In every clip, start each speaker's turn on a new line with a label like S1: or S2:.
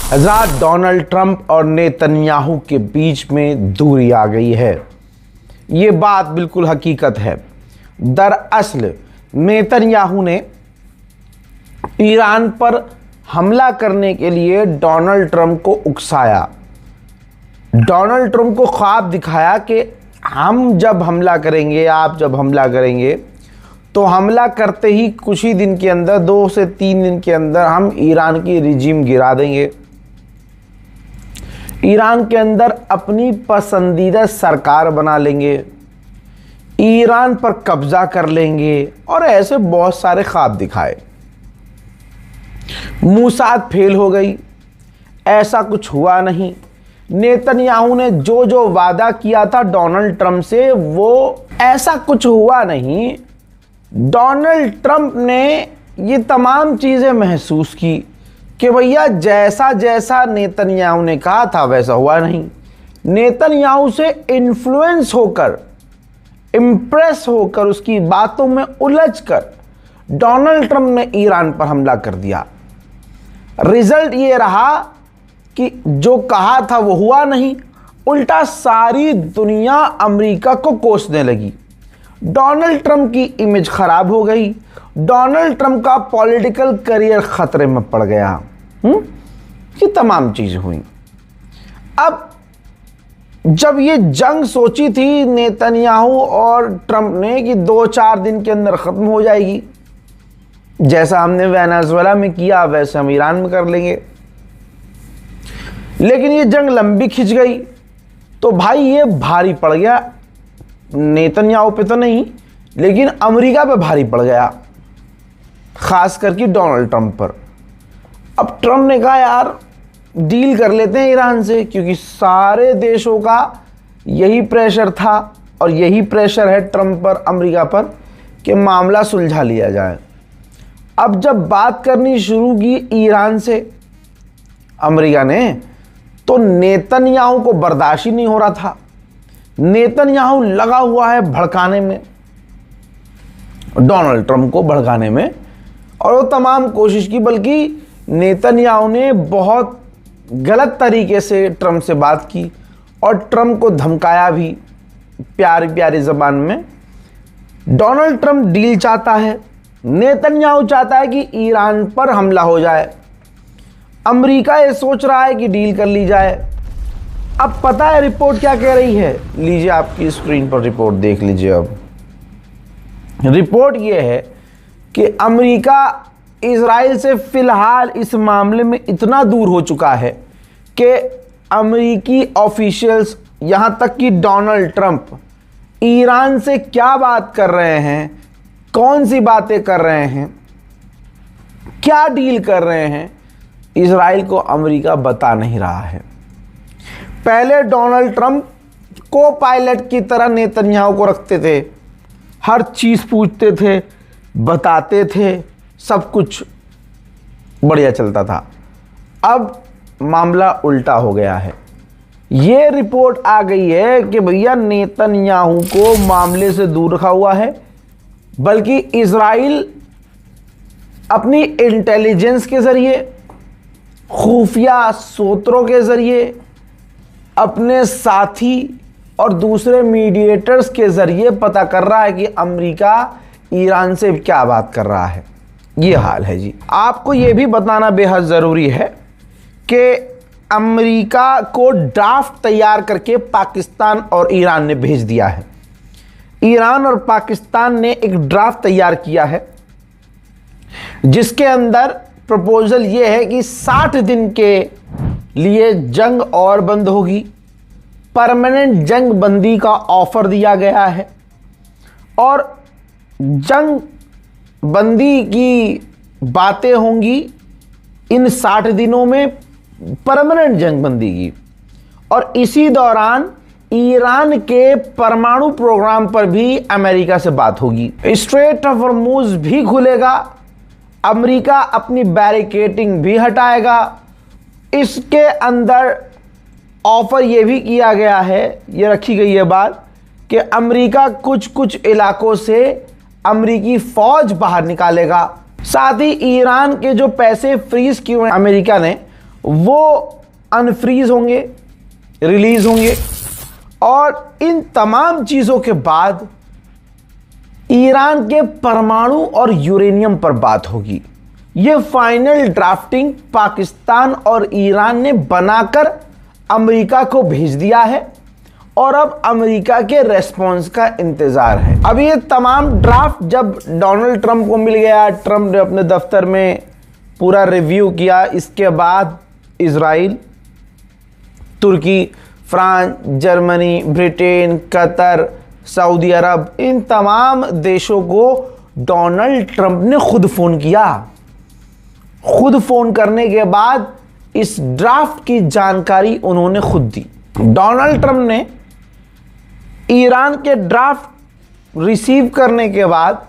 S1: हज़रात, Donald Trump और Netanyahu के बीच में दूरी आ गई है। ये बात बिल्कुल हकीकत है। दरअसल नेतन्याहू ने ईरान पर हमला करने के लिए डोनाल्ड ट्रंप को उकसाया। डोनाल्ड ट्रंप को ख्वाब दिखाया कि हम जब हमला करेंगे, आप जब हमला करेंगे, तो हमला करते ही कुछ ही दिन के अंदर, 2 से 3 दिन के अंदर हम ईरान की रिजीम गिरा देंगे, ईरान के अंदर अपनी पसंदीदा सरकार बना लेंगे, ईरान पर कब्जा कर लेंगे, और ऐसे बहुत सारे ख्वाब दिखाए। मूसाद फेल हो गई, ऐसा कुछ हुआ नहीं। नेतन्याहू ने जो जो वादा किया था डोनाल्ड ट्रंप से, वो ऐसा कुछ हुआ नहीं। डोनाल्ड ट्रंप ने ये तमाम चीज़ें महसूस की कि भैया जैसा जैसा नेतन्याहू ने कहा था वैसा हुआ नहीं। नेतन्याहू से इन्फ्लुएंस होकर, इम्प्रेस होकर, उसकी बातों में उलझकर डोनाल्ड ट्रंप ने ईरान पर हमला कर दिया। रिजल्ट ये रहा कि जो कहा था वो हुआ नहीं, उल्टा सारी दुनिया अमेरिका को कोसने लगी। डोनाल्ड ट्रंप की इमेज खराब हो गई, डोनाल्ड ट्रंप का पॉलिटिकल करियर खतरे में पड़ गया। ये तमाम चीज़ें हुई। अब जब ये जंग सोची थी नेतन्याहू और ट्रंप ने कि 2-4 दिन के अंदर ख़त्म हो जाएगी, जैसा हमने वेनेजुएला में किया वैसे हम ईरान में कर लेंगे, लेकिन ये जंग लंबी खिंच गई तो भाई ये भारी पड़ गया। नेतन्याहू पे तो नहीं, लेकिन अमेरिका पे भारी पड़ गया, खास करके डोनाल्ड ट्रंप पर। अब ट्रंप ने कहा यार डील कर लेते हैं ईरान से, क्योंकि सारे देशों का यही प्रेशर था और यही प्रेशर है ट्रंप पर, अमेरिका पर, कि मामला सुलझा लिया जाए। अब जब बात करनी शुरू की ईरान से अमेरिका ने, तो नेतन्याहू को बर्दाश्त ही नहीं हो रहा था। नेतन्याहू लगा हुआ है भड़काने में, डोनाल्ड ट्रंप को भड़काने में, और वो तमाम कोशिश की, बल्कि नेतन्याहू ने बहुत गलत तरीके से ट्रंप से बात की और ट्रंप को धमकाया भी प्यारी प्यारी ज़बान में। डोनाल्ड ट्रंप डील चाहता है, नेतन्याहू चाहता है कि ईरान पर हमला हो जाए, अमेरिका ये सोच रहा है कि डील कर ली जाए। अब पता है रिपोर्ट क्या कह रही है? लीजिए आपकी स्क्रीन पर रिपोर्ट देख लीजिए। अब रिपोर्ट ये है कि अमेरिका इजराइल से फ़िलहाल इस मामले में इतना दूर हो चुका है कि अमेरिकी ऑफिशियल्स, यहाँ तक कि डोनाल्ड ट्रंप, ईरान से क्या बात कर रहे हैं, कौन सी बातें कर रहे हैं, क्या डील कर रहे हैं, इजराइल को अमेरिका बता नहीं रहा है। पहले डोनाल्ड ट्रंप को पायलट की तरह नेतन्याहू को रखते थे, हर चीज़ पूछते थे, बताते थे, सब कुछ बढ़िया चलता था। अब मामला उल्टा हो गया है। ये रिपोर्ट आ गई है कि भैया नेतन्याहू को मामले से दूर रखा हुआ है, बल्कि इजराइल अपनी इंटेलिजेंस के ज़रिए, खुफिया सूत्रों के ज़रिए, अपने साथी और दूसरे मीडिएटर्स के ज़रिए पता कर रहा है कि अमेरिका ईरान से क्या बात कर रहा है। ये हाल है जी। आपको ये भी बताना बेहद ज़रूरी है कि अमेरिका को ड्राफ्ट तैयार करके पाकिस्तान और ईरान ने भेज दिया है। ईरान और पाकिस्तान ने एक ड्राफ्ट तैयार किया है जिसके अंदर प्रपोजल ये है कि 60 दिन के लिए जंग और बंद होगी, परमानेंट जंग बंदी का ऑफर दिया गया है, और जंग बंदी की बातें होंगी इन 60 दिनों में, परमानेंट जंग बंदी की, और इसी दौरान ईरान के परमाणु प्रोग्राम पर भी अमेरिका से बात होगी। स्ट्रेट ऑफ हॉर्मुज़ भी खुलेगा, अमेरिका अपनी बैरिकेडिंग भी हटाएगा। इसके अंदर ऑफर ये भी किया गया है, ये रखी गई है बात, कि अमेरिका कुछ कुछ इलाकों से अमेरिकी फ़ौज बाहर निकालेगा। साथ ही ईरान के जो पैसे फ्रीज किए हुए अमेरिका ने, वो अनफ्रीज होंगे, रिलीज होंगे। और इन तमाम चीज़ों के बाद ईरान के परमाणु और यूरेनियम पर बात होगी। ये फाइनल ड्राफ्टिंग पाकिस्तान और ईरान ने बनाकर अमेरिका को भेज दिया है और अब अमेरिका के रेस्पॉन्स का इंतजार है। अब ये तमाम ड्राफ्ट जब डोनाल्ड ट्रंप को मिल गया, ट्रंप ने अपने दफ्तर में पूरा रिव्यू किया, इसके बाद इजराइल, तुर्की, फ्रांस, जर्मनी, ब्रिटेन, कतर, सऊदी अरब, इन तमाम देशों को डोनाल्ड ट्रंप ने खुद फ़ोन किया। खुद फ़ोन करने के बाद इस ड्राफ्ट की जानकारी उन्होंने खुद दी। डोनाल्ड ट्रंप ने ईरान के ड्राफ्ट रिसीव करने के बाद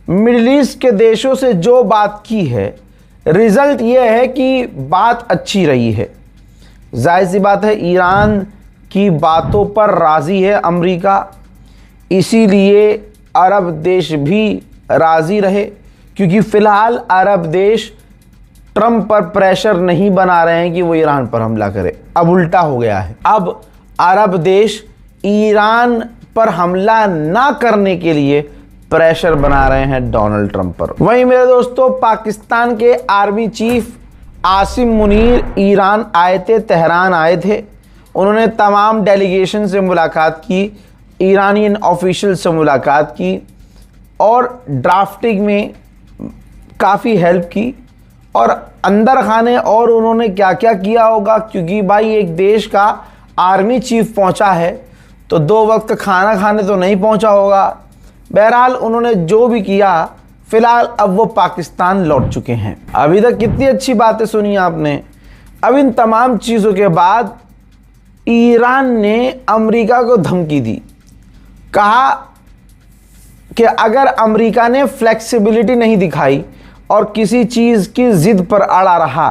S1: मिडिल ईस्ट के देशों से जो बात की है, रिजल्ट यह है कि बात अच्छी रही है। जाहिर सी बात है, ईरान की बातों पर राज़ी है अमेरिका, इसीलिए अरब देश भी राज़ी रहे, क्योंकि फ़िलहाल अरब देश ट्रंप पर प्रेशर नहीं बना रहे हैं कि वो ईरान पर हमला करे। अब उल्टा हो गया है, अब अरब देश ईरान पर हमला ना करने के लिए प्रेशर बना रहे हैं डोनाल्ड ट्रंप पर। वहीं मेरे दोस्तों, पाकिस्तान के army chief Asim Munir Iran आए थे, तेहरान आए थे। उन्होंने तमाम डेलीगेशन से मुलाकात की, ईरानियन ऑफिशियल से मुलाकात की और ड्राफ्टिंग में काफ़ी हेल्प की। और अंदर खाने और उन्होंने क्या क्या किया होगा, क्योंकि भाई एक देश का आर्मी चीफ पहुंचा है तो 2 वक्त खाना खाने तो नहीं पहुंचा होगा। बहरहाल उन्होंने जो भी किया, फिलहाल अब वो पाकिस्तान लौट चुके हैं। अभी तक कितनी अच्छी बातें सुनी आपने। अब इन तमाम चीज़ों के बाद ईरान ने अमेरिका को धमकी दी, कहा कि अगर अमेरिका ने फ्लेक्सिबिलिटी नहीं दिखाई और किसी चीज़ की ज़िद पर अड़ा रहा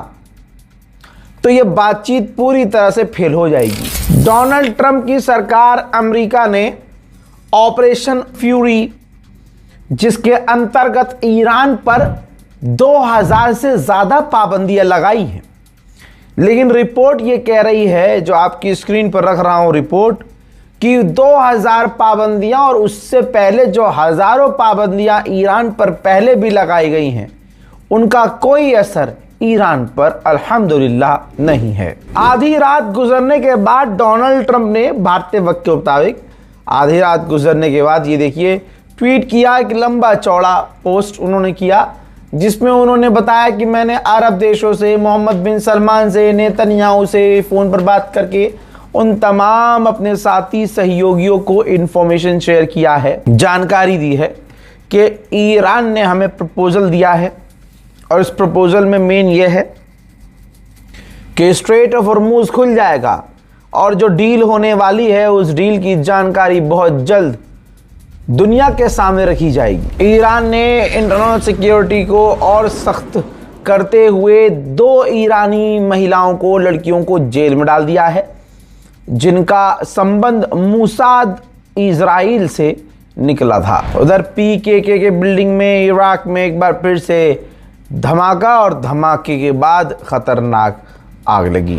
S1: तो ये बातचीत पूरी तरह से फेल हो जाएगी। डोनाल्ड ट्रंप की सरकार अमेरिका ने ऑपरेशन फ्यूरी, जिसके अंतर्गत ईरान पर 2000 से ज़्यादा पाबंदियां लगाई हैं, लेकिन रिपोर्ट ये कह रही है, जो आपकी स्क्रीन पर रख रहा हूं रिपोर्ट, कि 2000 पाबंदियां और उससे पहले जो हज़ारों पाबंदियां ईरान पर पहले भी लगाई गई हैं, उनका कोई असर ईरान पर अल्हम्दुलिल्लाह नहीं है। आधी रात गुजरने के बाद डोनाल्ड ट्रंप ने भारतीय वक्त के मुताबिक आधी रात गुजरने के बाद ये देखिए ट्वीट किया, एक लंबा चौड़ा पोस्ट उन्होंने किया, जिसमें उन्होंने बताया कि मैंने अरब देशों से, मोहम्मद बिन सलमान से, नेतन्याहू से फ़ोन पर बात करके उन तमाम अपने साथी सहयोगियों को इन्फॉर्मेशन शेयर किया है, जानकारी दी है कि ईरान ने हमें प्रपोज़ल दिया है और इस प्रपोज़ल में मेन ये है कि स्ट्रेट ऑफ हॉर्मूज़ खुल जाएगा और जो डील होने वाली है उस डील की जानकारी बहुत जल्द दुनिया के सामने रखी जाएगी। ईरान ने इंटरनल सिक्योरिटी को और सख्त करते हुए 2 ईरानी महिलाओं को, लड़कियों को जेल में डाल दिया है, जिनका संबंध मूसाद इजराइल से निकला था। उधर पीकेके के बिल्डिंग में इराक में एक बार फिर से धमाका और धमाके के बाद खतरनाक आग लगी।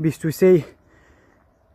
S2: 23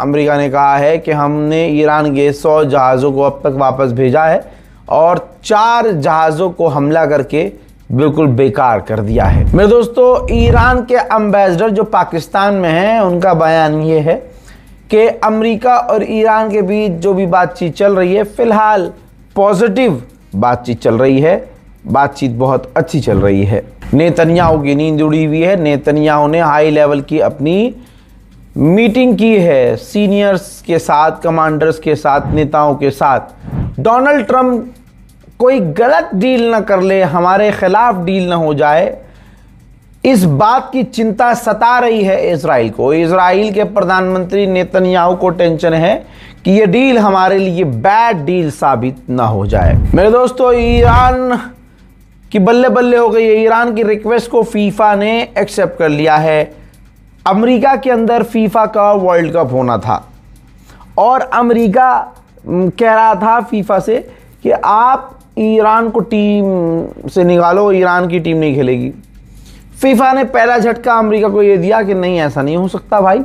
S1: अमेरिका ने कहा है कि हमने ईरान के 100 जहाज़ों को अब तक वापस भेजा है और 4 जहाज़ों को हमला करके बिल्कुल बेकार कर दिया है। मेरे दोस्तों, ईरान के एम्बेसडर जो पाकिस्तान में हैं, उनका बयान ये है कि अमेरिका और ईरान के बीच जो भी बातचीत चल रही है, फ़िलहाल पॉजिटिव बातचीत चल रही है, बातचीत बहुत अच्छी चल रही है। नेतन्याहू की नींद उड़ी हुई है। नेतन्याहू ने हाई लेवल की अपनी मीटिंग की है सीनियर्स के साथ, कमांडर्स के साथ, नेताओं के साथ। डोनाल्ड ट्रंप कोई गलत डील ना कर ले, हमारे खिलाफ डील ना हो जाए, इस बात की चिंता सता रही है इजराइल को। इजराइल के प्रधानमंत्री नेतन्याहू को टेंशन है कि ये डील हमारे लिए बैड डील साबित ना हो जाए। मेरे दोस्तों, ईरान की बल्ले बल्ले हो गई है। ईरान की रिक्वेस्ट को फीफा ने एक्सेप्ट कर लिया है। अमेरिका के अंदर फीफा का वर्ल्ड कप होना था और अमेरिका कह रहा था फीफा से कि आप ईरान को टीम से निकालो, ईरान की टीम नहीं खेलेगी। फीफा ने पहला झटका अमेरिका को ये दिया कि नहीं, ऐसा नहीं हो सकता भाई,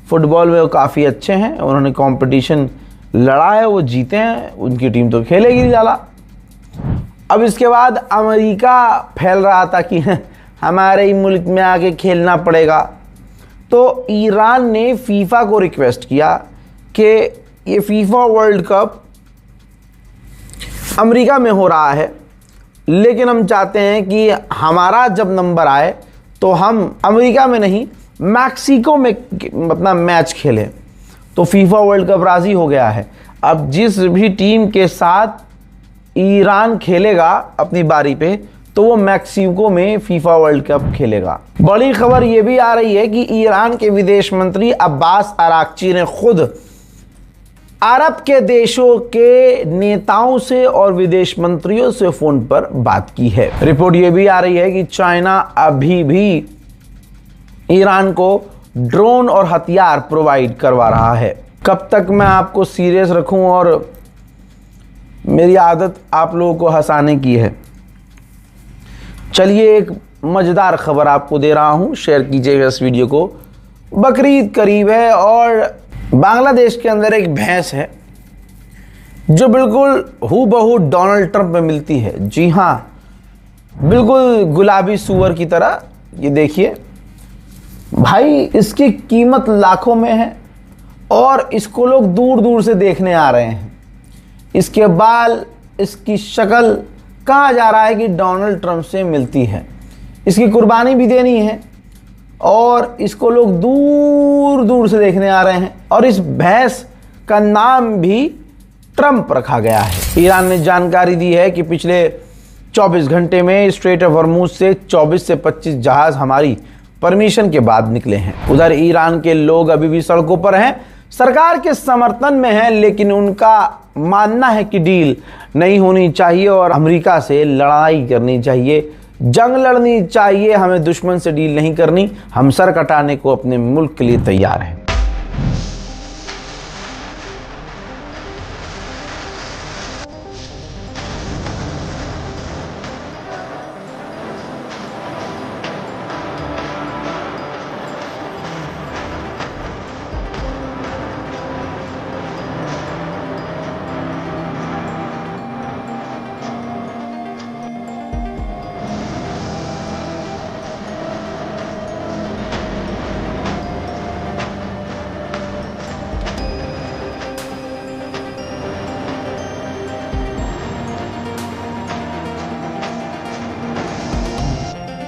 S1: फुटबॉल में वो काफ़ी अच्छे हैं, उन्होंने कंपटीशन लड़ा है, वो जीते हैं, उनकी टीम तो खेलेगी नहीं ज़्यादा। अब इसके बाद अमेरिका फैल रहा था कि हमारे ही मुल्क में आके खेलना पड़ेगा। तो ईरान ने फीफा को रिक्वेस्ट किया कि ये फीफा वर्ल्ड कप अमेरिका में हो रहा है, लेकिन हम चाहते हैं कि हमारा जब नंबर आए तो हम अमेरिका में नहीं मैक्सिको में अपना मैच खेलें। तो फीफा वर्ल्ड कप राज़ी हो गया है। अब जिस भी टीम के साथ ईरान खेलेगा अपनी बारी पे, तो वो मैक्सिको में फीफा वर्ल्ड कप खेलेगा। बड़ी खबर ये भी आ रही है कि ईरान के विदेश मंत्री अब्बास अराक्ची ने खुद अरब के देशों के नेताओं से और विदेश मंत्रियों से फोन पर बात की है। रिपोर्ट ये भी आ रही है कि चाइना अभी भी ईरान को ड्रोन और हथियार प्रोवाइड करवा रहा है। कब तक मैं आपको सीरियस रखूं, और मेरी आदत आप लोगों को हंसाने की है। चलिए एक मज़ेदार खबर आपको दे रहा हूं, शेयर कीजिएगा इस वीडियो को। बकरीद करीब है और बांग्लादेश के अंदर एक भैंस है जो बिल्कुल हूबहू डोनाल्ड ट्रंप में मिलती है। जी हाँ, बिल्कुल गुलाबी सूअर की तरह। ये देखिए भाई, इसकी कीमत लाखों में है और इसको लोग दूर दूर से देखने आ रहे हैं। इसके बाल, इसकी शक्ल, कहा जा रहा है कि डोनाल्ड ट्रंप से मिलती है। इसकी कुर्बानी भी देनी है और इसको लोग दूर दूर से देखने आ रहे हैं। और इस भैंस का नाम भी ट्रंप रखा गया है। ईरान ने जानकारी दी है कि पिछले 24 घंटे में स्ट्रेट ऑफ हॉर्मुज से 24 से 25 जहाज हमारी परमिशन के बाद निकले हैं। उधर ईरान के लोग अभी भी सड़कों पर हैं, सरकार के समर्थन में हैं, लेकिन उनका मानना है कि डील नहीं होनी चाहिए और अमेरिका से लड़ाई करनी चाहिए, जंग लड़नी चाहिए। हमें दुश्मन से डील नहीं करनी, हम सर कटाने को अपने मुल्क के लिए तैयार हैं।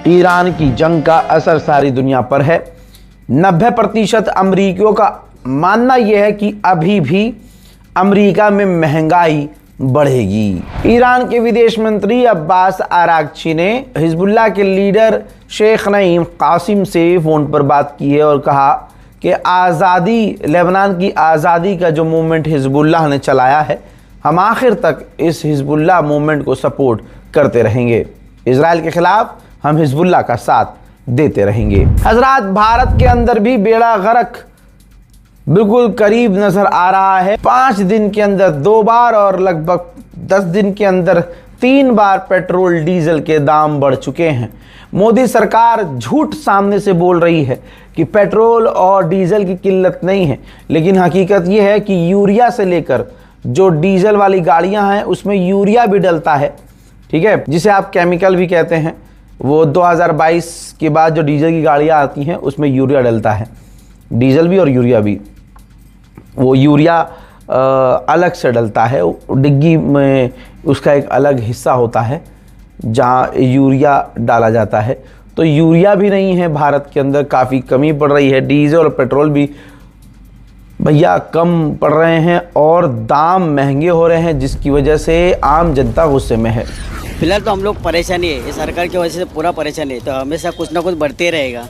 S1: ईरान की जंग का असर सारी दुनिया पर है। 90% अमरीकियों का मानना यह है कि अभी भी अमरीका में महंगाई बढ़ेगी। ईरान के विदेश मंत्री अब्बास अराक्ची ने हिजबुल्लाह के लीडर शेख नईम कासिम से फ़ोन पर बात की है और कहा कि आज़ादी, लेबनान की आज़ादी का जो मूवमेंट हिजबुल्लाह ने चलाया है, हम आखिर तक इस हिजबुल्लाह मूवमेंट को सपोर्ट करते रहेंगे। इजराइल के खिलाफ हम हिजबुल्लाह का साथ देते रहेंगे। हजरात, भारत के अंदर भी बेड़ा गर्क बिल्कुल करीब नजर आ रहा है। 5 दिन के अंदर 2 बार और लगभग 10 दिन के अंदर 3 बार पेट्रोल डीजल के दाम बढ़ चुके हैं। मोदी सरकार झूठ सामने से बोल रही है कि पेट्रोल और डीजल की किल्लत नहीं है, लेकिन हकीकत यह है कि यूरिया से लेकर जो डीजल वाली गाड़ियां हैं उसमें यूरिया भी डलता है, ठीक है, जिसे आप केमिकल भी कहते हैं। वो 2022 के बाद जो डीजल की गाड़ियां आती हैं उसमें यूरिया डलता है, डीजल भी और यूरिया भी। वो यूरिया अलग से डलता है, डिग्गी में उसका एक अलग हिस्सा होता है जहाँ यूरिया डाला जाता है। तो यूरिया भी नहीं है भारत के अंदर, काफ़ी कमी पड़ रही है। डीजल और पेट्रोल भी भैया कम पड़ रहे हैं और दाम महंगे हो रहे हैं, जिसकी वजह से आम जनता गुस्से में है।
S3: फिलहाल तो हम लोग परेशानी है, ये सरकार की वजह से पूरा परेशानी है। तो हमेशा कुछ ना कुछ बढ़ते रहेगा,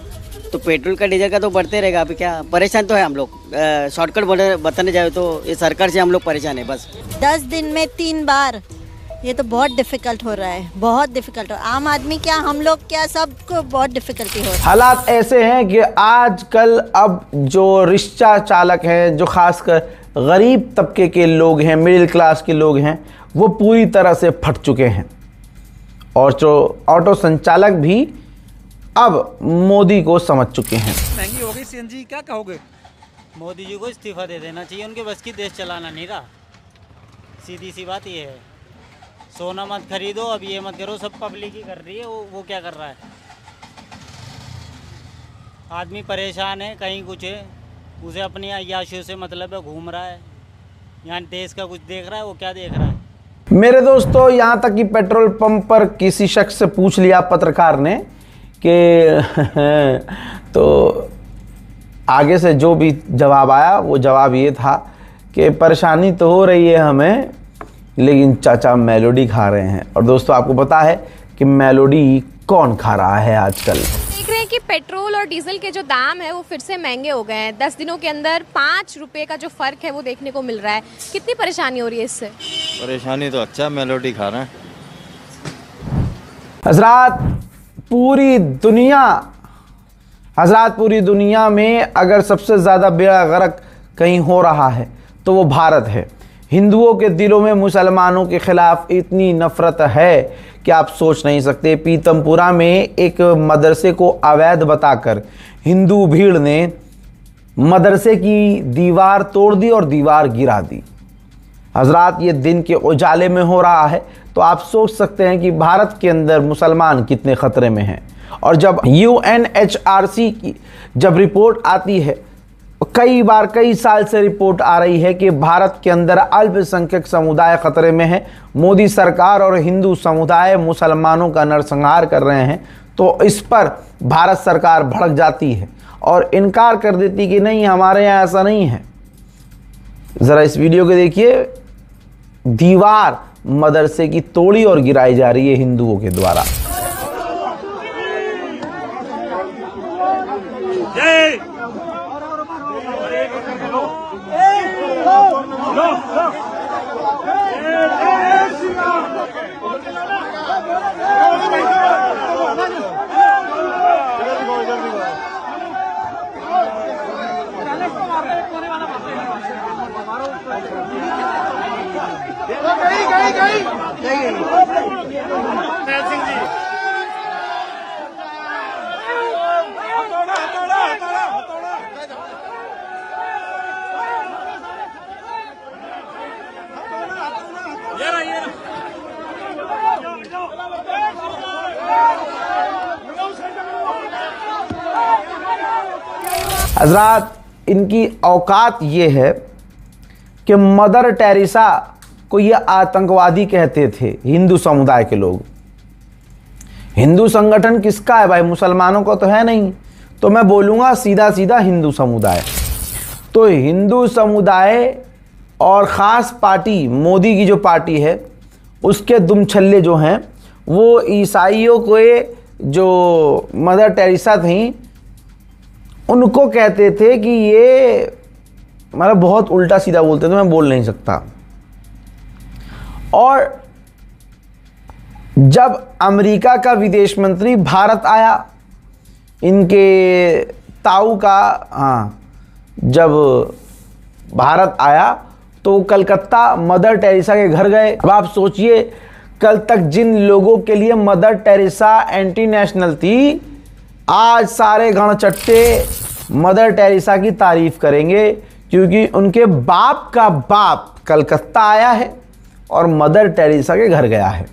S3: तो पेट्रोल का डीजल का तो बढ़ते रहेगा। अभी क्या परेशान तो है हम लोग, शॉर्टकट बताने जाए तो ये सरकार से हम लोग परेशान है बस।
S4: 10 दिन में 3 बार, ये तो बहुत डिफिकल्ट हो रहा है, बहुत डिफिकल्ट हो। आम आदमी क्या, हम लोग क्या, सबको बहुत डिफिकल्टी हो रही है।
S1: हालात ऐसे हैं कि आजकल अब जो रिक्शा चालक हैं, जो खासकर गरीब तबके के लोग हैं, मिडिल क्लास के लोग हैं, वो पूरी तरह से फट चुके हैं। और जो ऑटो संचालक भी अब मोदी को समझ चुके हैं।
S5: महंगी हो गई सीएनजी, क्या कहोगे?
S6: मोदी जी को इस्तीफा दे देना चाहिए, उनके बस की देश चलाना नहीं रहा। सीधी सी बात ये है, सोना मत खरीदो, अब ये मत करो, सब पब्लिक ही कर रही है, वो क्या कर रहा है? आदमी परेशान है, कहीं कुछ है, उसे अपनी अय्याशियों से मतलब है, घूम रहा है, यहाँ देश का कुछ देख रहा है, वो क्या देख रहा है?
S1: मेरे दोस्तों, यहाँ तक कि पेट्रोल पंप पर किसी शख्स से पूछ लिया पत्रकार ने कि तो आगे से जो भी जवाब आया वो जवाब ये था कि परेशानी तो हो रही है हमें, लेकिन चाचा मेलोडी खा रहे हैं। और दोस्तों, आपको पता है कि मेलोडी कौन खा रहा है आजकल?
S7: देख रहे हैं कि पेट्रोल और डीजल के जो दाम है वो फिर से महंगे हो गए हैं। 10 दिनों के अंदर 5 रुपए का जो फर्क है वो देखने को मिल रहा है। कितनी परेशानी हो रही है इससे?
S8: परेशानी तो अच्छा, मेलोडी खा रहे हैं।
S1: हजरात, पूरी दुनिया में अगर सबसे ज़्यादा बेड़ा गर्क कहीं हो रहा है तो वो भारत है। हिंदुओं के दिलों में मुसलमानों के खिलाफ इतनी नफरत है कि आप सोच नहीं सकते। पीतमपुरा में एक मदरसे को अवैध बताकर हिंदू भीड़ ने मदरसे की दीवार तोड़ दी और दीवार गिरा दी। हजरात, ये दिन के उजाले में हो रहा है, तो आप सोच सकते हैं कि भारत के अंदर मुसलमान कितने खतरे में हैं। और जब UNHRC की जब रिपोर्ट आती है, कई साल से रिपोर्ट आ रही है कि भारत के अंदर अल्पसंख्यक समुदाय खतरे में है, मोदी सरकार और हिंदू समुदाय मुसलमानों का नरसंहार कर रहे हैं, तो इस पर भारत सरकार भड़क जाती है और इनकार कर देती कि नहीं, हमारे यहाँ ऐसा नहीं है। ज़रा इस वीडियो को देखिए, दीवार मदरसे की तोड़ी और गिराई जा रही है हिंदुओं के द्वारा। हजरात, इनकी औकात ये है कि मदर टेरेसा को ये आतंकवादी कहते थे हिंदू समुदाय के लोग। हिंदू संगठन किसका है भाई? मुसलमानों का तो है नहीं। तो मैं बोलूँगा सीधा सीधा हिंदू समुदाय। तो हिंदू समुदाय और ख़ास पार्टी, मोदी की जो पार्टी है, उसके दुमछल्ले जो हैं वो ईसाइयों को जो मदर टेरेसा थी उनको कहते थे कि ये मतलब बहुत उल्टा सीधा बोलते थे, मैं बोल नहीं सकता। और जब अमेरिका का विदेश मंत्री भारत आया, इनके ताऊ का जब भारत आया तो कलकत्ता मदर टेरेसा के घर गए। अब आप सोचिए, कल तक जिन लोगों के लिए मदर टेरेसा एंटी नेशनल थी, आज सारे गणचट्टे मदर टेरेसा की तारीफ करेंगे, क्योंकि उनके बाप का बाप कलकत्ता आया है और मदर टेरेसा के घर गया है।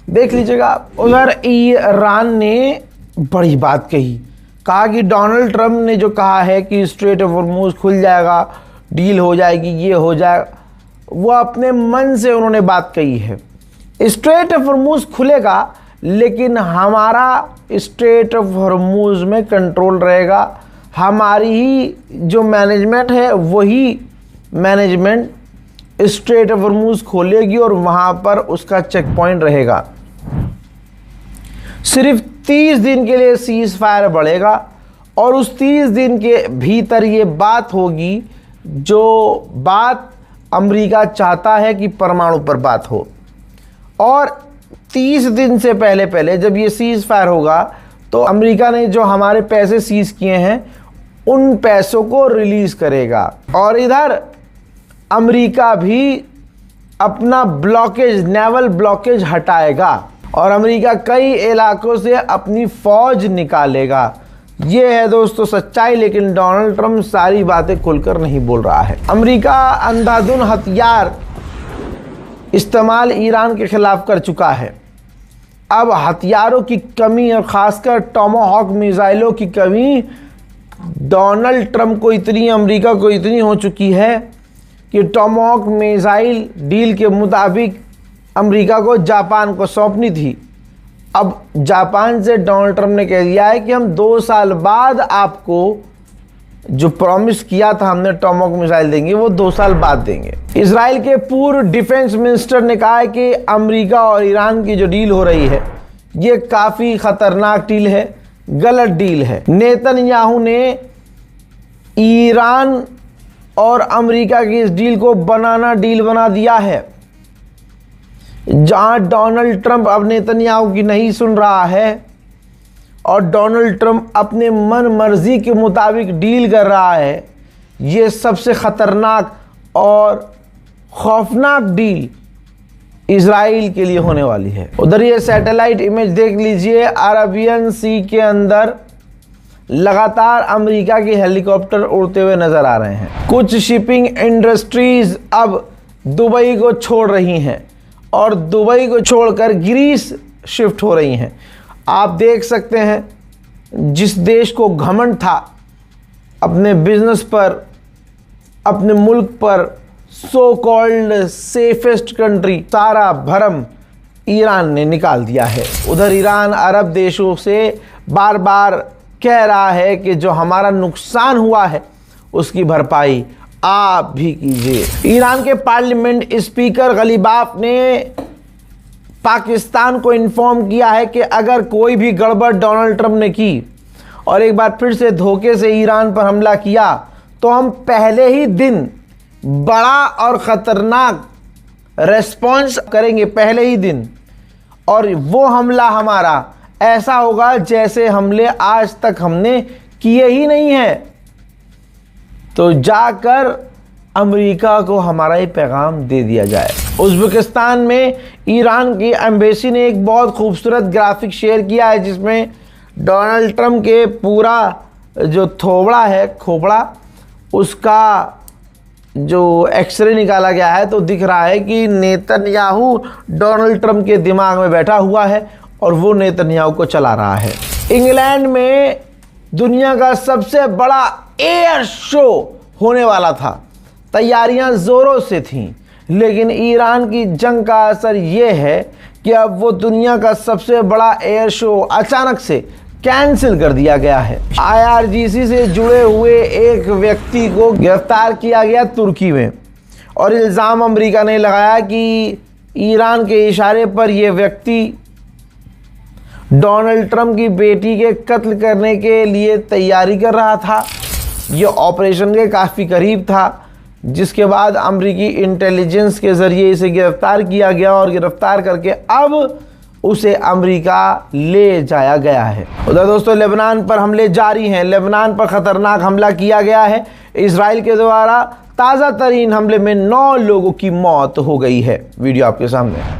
S1: देख लीजिएगा। उधर ईरान ने बड़ी बात कही, कहा कि डोनाल्ड ट्रंप ने जो कहा है कि स्ट्रेट ऑफ हॉर्मुज़ खुल जाएगा, डील हो जाएगी, ये हो जाएगा, वो अपने मन से उन्होंने बात कही है। स्ट्रेट ऑफ हॉर्मुज़ खुलेगा, लेकिन हमारा स्ट्रेट ऑफ हॉर्मुज़ में कंट्रोल रहेगा। हमारी ही जो मैनेजमेंट है वही मैनेजमेंट स्ट्रेट ऑफ हॉर्मुज़ खोलेगी और वहाँ पर उसका चेक पॉइंट रहेगा। सिर्फ 30 दिन के लिए सीज फायर बढ़ेगा और उस 30 दिन के भीतर ये बात होगी जो बात अमेरिका चाहता है कि परमाणु पर बात हो। और 30 दिन से पहले जब ये सीज फायर होगा तो अमेरिका ने जो हमारे पैसे सीज किए हैं उन पैसों को रिलीज़ करेगा। और इधर अमेरिका भी अपना ब्लॉकेज, नेवल ब्लॉकेज हटाएगा और अमेरिका कई इलाकों से अपनी फौज निकालेगा। ये है दोस्तों सच्चाई, लेकिन डोनाल्ड ट्रंप सारी बातें खुलकर नहीं बोल रहा है। अमेरिका अंधाधुन हथियार इस्तेमाल ईरान के खिलाफ कर चुका है। अब हथियारों की कमी और खासकर टॉमाहॉक मिसाइलों की कमी डोनाल्ड ट्रंप को इतनी, अमेरिका को इतनी हो चुकी है कि टॉमाहॉक मिसाइल डील के मुताबिक अमेरिका को जापान को सौंपनी थी। अब जापान से डोनाल्ड ट्रंप ने कह दिया है कि हम 2 साल बाद आपको जो प्रॉमिस किया था हमने टॉमाहॉक मिसाइल देंगे, वो 2 साल बाद देंगे। इजराइल के पूर्व डिफेंस मिनिस्टर ने कहा है कि अमेरिका और ईरान की जो डील हो रही है ये काफ़ी खतरनाक डील है, गलत डील है। नेतन्याहू ने ईरान और अमेरिका की इस डील को बनाना डील बना दिया है, जहां डोनाल्ड ट्रंप अब नेतन्याहू की नहीं सुन रहा है और डोनाल्ड ट्रंप अपने मन मर्जी के मुताबिक डील कर रहा है। ये सबसे ख़तरनाक और खौफनाक डील इजराइल के लिए होने वाली है। उधर ये सैटेलाइट इमेज देख लीजिए, अरबियन सी के अंदर लगातार अमेरिका के हेलीकॉप्टर उड़ते हुए नजर आ रहे हैं। कुछ शिपिंग इंडस्ट्रीज अब दुबई को छोड़ रही हैं और दुबई को छोड़कर ग्रीस शिफ्ट हो रही हैं। आप देख सकते हैं जिस देश को घमंड था अपने बिजनेस पर, अपने मुल्क पर, सो कॉल्ड सेफेस्ट कंट्री, सारा भरम ईरान ने निकाल दिया है। उधर ईरान अरब देशों से बार बार कह रहा है कि जो हमारा नुकसान हुआ है उसकी भरपाई आप भी कीजिए। ईरान के पार्लियामेंट स्पीकर गलीबाफ ने पाकिस्तान को इन्फॉर्म किया है कि अगर कोई भी गड़बड़ डोनाल्ड ट्रंप ने की और एक बार फिर से धोखे से ईरान पर हमला किया तो हम पहले ही दिन बड़ा और ख़तरनाक रेस्पॉन्स करेंगे, पहले ही दिन। और वो हमला हमारा ऐसा होगा जैसे हमले आज तक हमने किए ही नहीं है। तो जाकर अमेरिका को हमारा ये पैगाम दे दिया जाए। उज़्बेकिस्तान में ईरान की एम्बेसी ने एक बहुत खूबसूरत ग्राफिक शेयर किया है जिसमें डोनाल्ड ट्रंप के पूरा जो थोबड़ा है, खोपड़ा, उसका जो एक्सरे निकाला गया है तो दिख रहा है कि नेतन्याहू डोनाल्ड ट्रंप के दिमाग में बैठा हुआ है और वो नेतन्याहू को चला रहा है। इंग्लैंड में दुनिया का सबसे बड़ा एयर शो होने वाला था, तैयारियां जोरों से थीं, लेकिन ईरान की जंग का असर ये है कि अब वो दुनिया का सबसे बड़ा एयर शो अचानक से कैंसिल कर दिया गया है। IRGC से जुड़े हुए एक व्यक्ति को गिरफ्तार किया गया तुर्की में और इल्ज़ाम अमेरिका ने लगाया कि ईरान के इशारे पर यह व्यक्ति डोनाल्ड ट्रंप की बेटी के कत्ल करने के लिए तैयारी कर रहा था। यह ऑपरेशन के काफ़ी करीब था, जिसके बाद अमेरिकी इंटेलिजेंस के ज़रिए इसे गिरफ्तार किया गया और गिरफ्तार करके अब उसे अमेरिका ले जाया गया है। उधर दोस्तों लेबनान पर हमले जारी हैं। लेबनान पर ख़तरनाक हमला किया गया है इजराइल के द्वारा। ताज़ा तरीन हमले में 9 लोगों की मौत हो गई है। वीडियो आपके सामने है।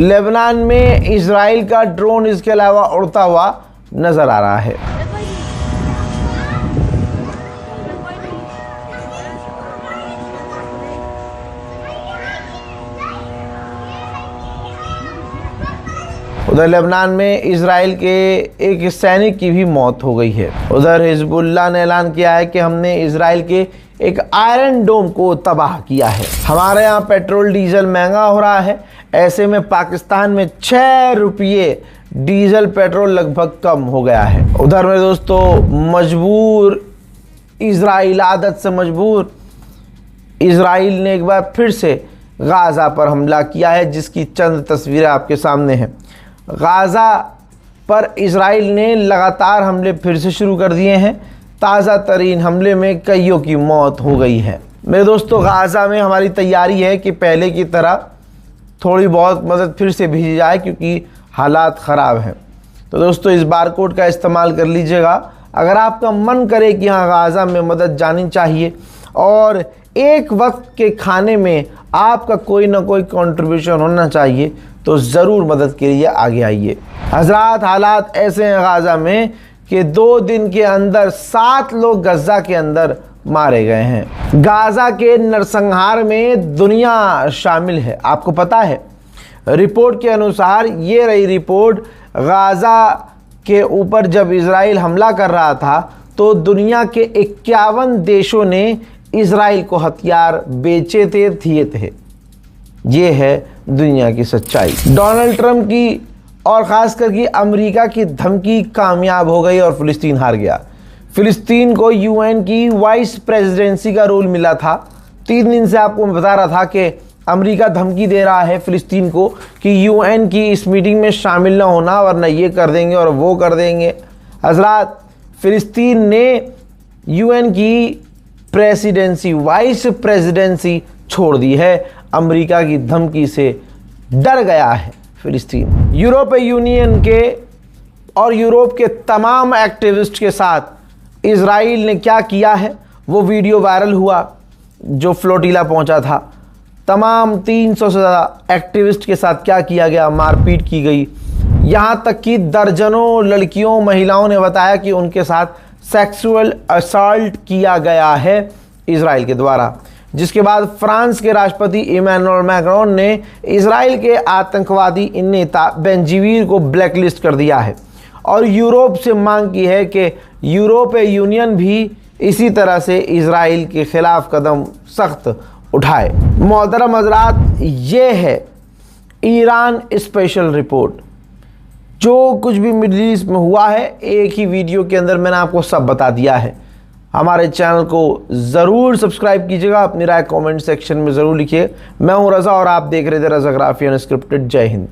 S1: लेबनान में इजराइल का ड्रोन इसके अलावा उड़ता हुआ नजर आ रहा है। उधर लेबनान में इजराइल के एक सैनिक की भी मौत हो गई है। उधर हिजबुल्लाह ने ऐलान किया है कि हमने इजराइल के एक आयरन डोम को तबाह किया है। हमारे यहाँ पेट्रोल डीजल महंगा हो रहा है, ऐसे में पाकिस्तान में 6 रुपये डीजल पेट्रोल लगभग कम हो गया है। उधर मेरे दोस्तों मजबूर इजराइल, आदत से मजबूर इजराइल ने एक बार फिर से गाज़ा पर हमला किया है, जिसकी चंद तस्वीरें आपके सामने हैं। गाज़ा पर इजराइल ने लगातार हमले फिर से शुरू कर दिए हैं। ताज़ा तरीन हमले में कईयों की मौत हो गई है। मेरे दोस्तों गाज़ा में हमारी तैयारी है कि पहले की तरह थोड़ी बहुत मदद फिर से भेजी जाए, क्योंकि हालात ख़राब हैं। तो दोस्तों इस बारकोड का इस्तेमाल कर लीजिएगा अगर आपका मन करे कि हाँ गाज़ा में मदद जानी चाहिए और एक वक्त के खाने में आपका कोई ना कोई कंट्रीब्यूशन होना चाहिए, तो ज़रूर मदद के लिए आगे आइए। हज़रात हालात ऐसे हैं गाज़ा में कि 2 दिन के अंदर 7 लोग गज़ा के अंदर मारे गए हैं। गाज़ा के नरसंहार में दुनिया शामिल है, आपको पता है। रिपोर्ट के अनुसार ये रही रिपोर्ट, गाज़ा के ऊपर जब इजराइल हमला कर रहा था तो दुनिया के 51 देशों ने इजराइल को हथियार बेचे थे, दिए थे। ये है दुनिया की सच्चाई। डोनाल्ड ट्रंप की और ख़ास करके अमेरिका की धमकी कामयाब हो गई और फ़िलिस्तीन हार गया। फ़िलिस्तीन को यूएन की वाइस प्रेसिडेंसी का रोल मिला था। 3 दिन से आपको मैं बता रहा था कि अमेरिका धमकी दे रहा है फ़िलिस्तीन को कि यूएन की इस मीटिंग में शामिल ना होना, वरना ये कर देंगे और वो कर देंगे। हज़रात फ़िलिस्तीन ने यूएन की प्रेसिडेंसी, वाइस प्रेसिडेंसी छोड़ दी है। अमेरिका की धमकी से डर गया है फ़िलिस्तीन। यूरोपीय यूनियन के और यूरोप के तमाम एक्टिविस्ट के साथ इजराइल ने क्या किया है, वो वीडियो वायरल हुआ जो फ्लोटिला पहुंचा था। तमाम 300 से ज़्यादा एक्टिविस्ट के साथ क्या किया गया, मारपीट की गई। यहाँ तक कि दर्जनों लड़कियों, महिलाओं ने बताया कि उनके साथ सेक्सुअल असॉल्ट किया गया है इजराइल के द्वारा। जिसके बाद फ्रांस के राष्ट्रपति इमैनुअल मैक्रोन ने इजराइल के आतंकवादी नेता बेंजीवीर को ब्लैकलिस्ट कर दिया है और यूरोप से मांग की है कि यूरोपीय यूनियन भी इसी तरह से इजराइल के खिलाफ कदम सख्त उठाए। मोहतरम हज़रात, ये है ईरान स्पेशल रिपोर्ट। जो कुछ भी मिडिल ईस्ट में हुआ है एक ही वीडियो के अंदर मैंने आपको सब बता दिया है। हमारे चैनल को ज़रूर सब्सक्राइब कीजिएगा, अपनी राय कमेंट सेक्शन में ज़रूर लिखिए। मैं हूं रज़ा और आप देख रहे थे रज़ाग्राफी अनस्क्रिप्टेड। जय हिंद।